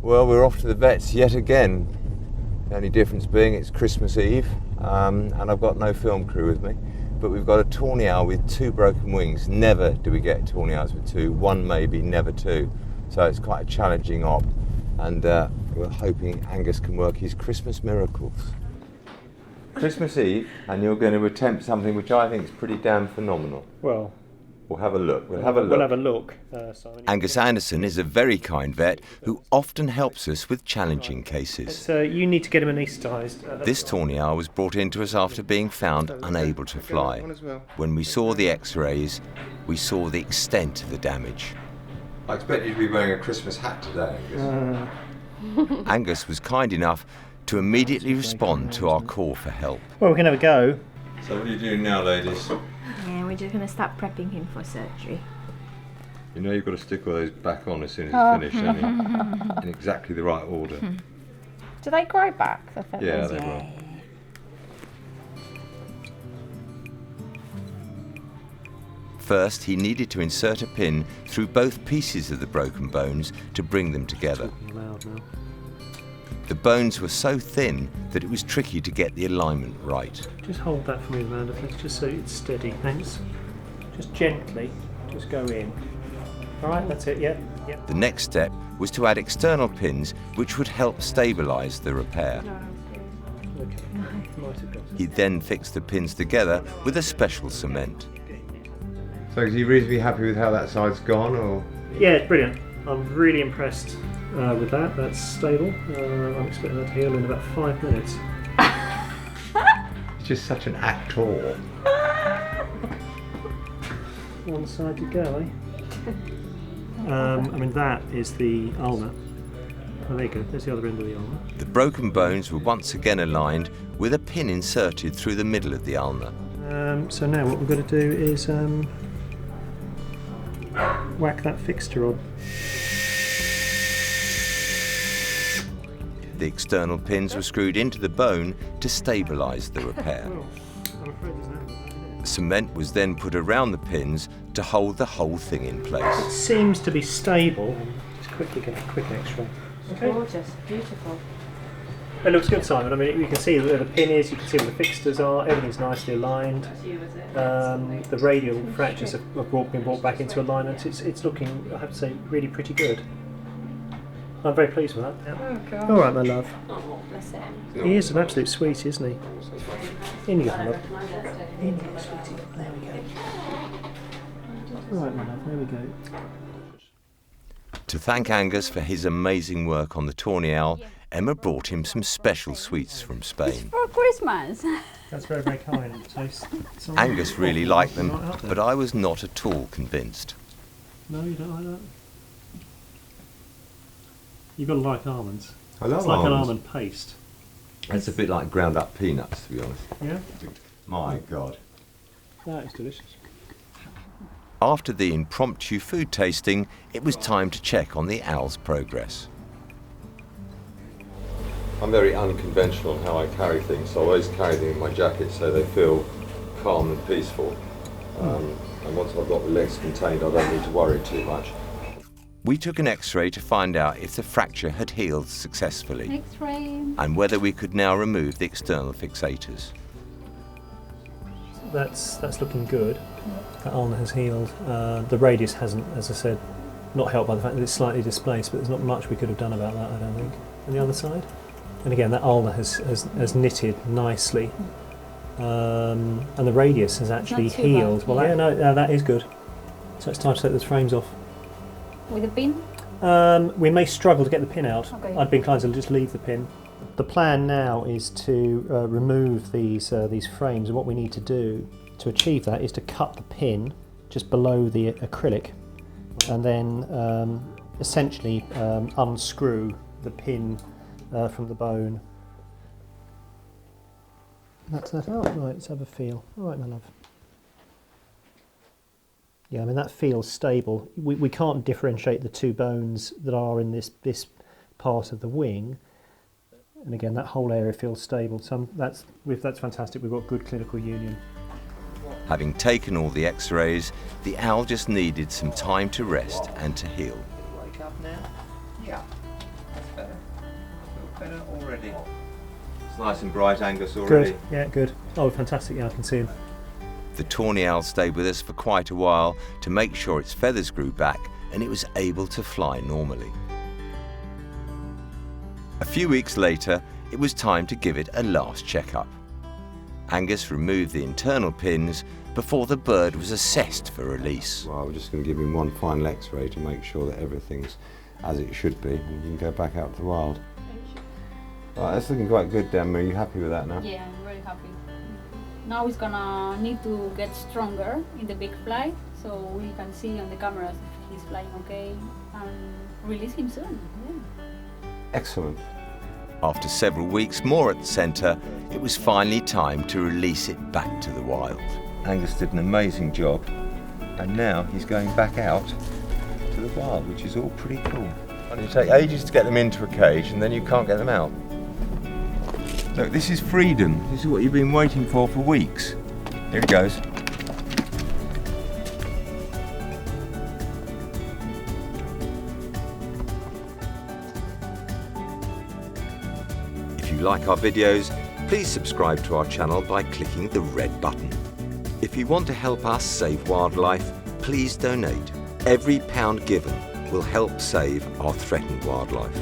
Well, we're off to the vets yet again. The only difference being it's Christmas Eve, and I've got no film crew with me. But we've got a tawny owl with 2 broken wings. Never do we get tawny owls with 2. 1 maybe, never 2. So it's quite a challenging op. And we're hoping Angus can work his Christmas miracles. Christmas Eve, and you're going to attempt something which I think is pretty damn phenomenal. Well, we'll have a look. We'll have a look. Simon. Angus Anderson is a very kind vet who often helps us with challenging cases. So you need to get him anaesthetised. This tawny owl was brought in to us after being found unable to fly. When we saw the x-rays, we saw the extent of the damage. I expect you to be wearing a Christmas hat today, Angus. Angus was kind enough to immediately respond to our call for help. Well, we can have a go. So what are you doing now, ladies? Yeah, we're just going to start prepping him for surgery. You know you've got to stick all those back on as soon as it's finished, haven't you? In exactly the right order. Do they grow back, the feathers? Yeah, they will. First, he needed to insert a pin through both pieces of the broken bones to bring them together. The bones were so thin that it was tricky to get the alignment right. Just hold that for me, Amanda, please, just so it's steady. Thanks. Just gently, just go in. All right, that's it, yeah. The next step was to add external pins which would help stabilise the repair. He then fixed the pins together with a special cement. So are you reasonably happy with how that side's gone, or? Yeah, it's brilliant. I'm really impressed with that. That's stable. I'm expecting that to heal in about 5 minutes. He's just such an actor. One side to go, eh? I mean, that is the ulna. Oh, there you go. There's the other end of the ulna. The broken bones were once again aligned with a pin inserted through the middle of the ulna. So now what we've got to do is whack that fixture on. The external pins were screwed into the bone to stabilise the repair. I'm afraid there's no. Cement was then put around the pins to hold the whole thing in It place. seems to be stable. Just quickly get a quick X-ray. Okay. Gorgeous, beautiful. It looks good, Simon. I mean, you can see where the pin is, you can see where the fixtures are, everything's nicely aligned. The radial fractures have been brought back into alignment. It's looking, I have to say, really pretty good. I'm very pleased with that. Yeah. Oh, God. All right, my love. Oh, bless him. He is an absolute sweetie, isn't he? In you go, my love. In you go, sweetie. There we go. All right, my love. There we go. To thank Angus for his amazing work on the tawny owl, Emma brought him some special sweets from Spain. For Christmas. That's very, very kind. So, Angus really liked them, but I was not at all convinced. No, you don't like that? You've got to like almonds. I love It's like an almonds. almond paste. It's a bit like ground up peanuts, to be honest. Yeah? My God. That is delicious. After the impromptu food tasting, it was time to check on the owl's progress. I'm very unconventional in how I carry things, so I always carry them in my jacket so they feel calm and peaceful. And once I've got the legs contained, I don't need to worry too much. We took an X-ray to find out if the fracture had healed successfully X-ray. and whether we could now remove the external fixators. That's looking good. That ulna has healed. The radius hasn't, as I said, not helped by the fact that it's slightly displaced, but there's not much we could have done about that, I don't think. And the other side? And again, that ulna has knitted nicely. And the radius has actually Not too healed. bad, Well, yeah. no, that is good. So it's time to take those frames off. With a pin? We may struggle to get the pin out. Okay. I'd be inclined to just leave the pin. The plan now is to remove these frames, and what we need to do to achieve that is to cut the pin just below the acrylic, and then essentially unscrew the pin from the bone. That's that out. Right, let's have a feel. All right, my love. Yeah, I mean that feels stable. We can't differentiate the 2 bones that are in this part of the wing, and again that whole area feels stable. So that's fantastic. We've got good clinical union. Having taken all the X-rays, the owl just needed some time to rest and to heal. Wake up now. Yeah. Better already. It's nice and bright, Angus, already. Good, yeah, good. Oh, fantastic, yeah, I can see him. The tawny owl stayed with us for quite a while to make sure its feathers grew back and it was able to fly normally. A few weeks later, it was time to give it a last checkup. Angus removed the internal pins before the bird was assessed for release. Well, we're just going to give him one final x-ray to make sure that everything's as it should be, and you can go back out to the wild. Right, that's looking quite good, Denver. Are you happy with that now? Yeah, I'm very happy. Now he's gonna need to get stronger in the big flight, so we can see on the cameras if he's flying okay and release him soon. Yeah. Excellent. After several weeks more at the centre, it was finally time to release it back to the wild. Angus did an amazing job, and now he's going back out to the wild, which is all pretty cool. And you take ages to get them into a cage, and then you can't get them out. Look, this is freedom. This is what you've been waiting for weeks. Here it goes. If you like our videos, please subscribe to our channel by clicking the red button. If you want to help us save wildlife, please donate. Every pound given will help save our threatened wildlife.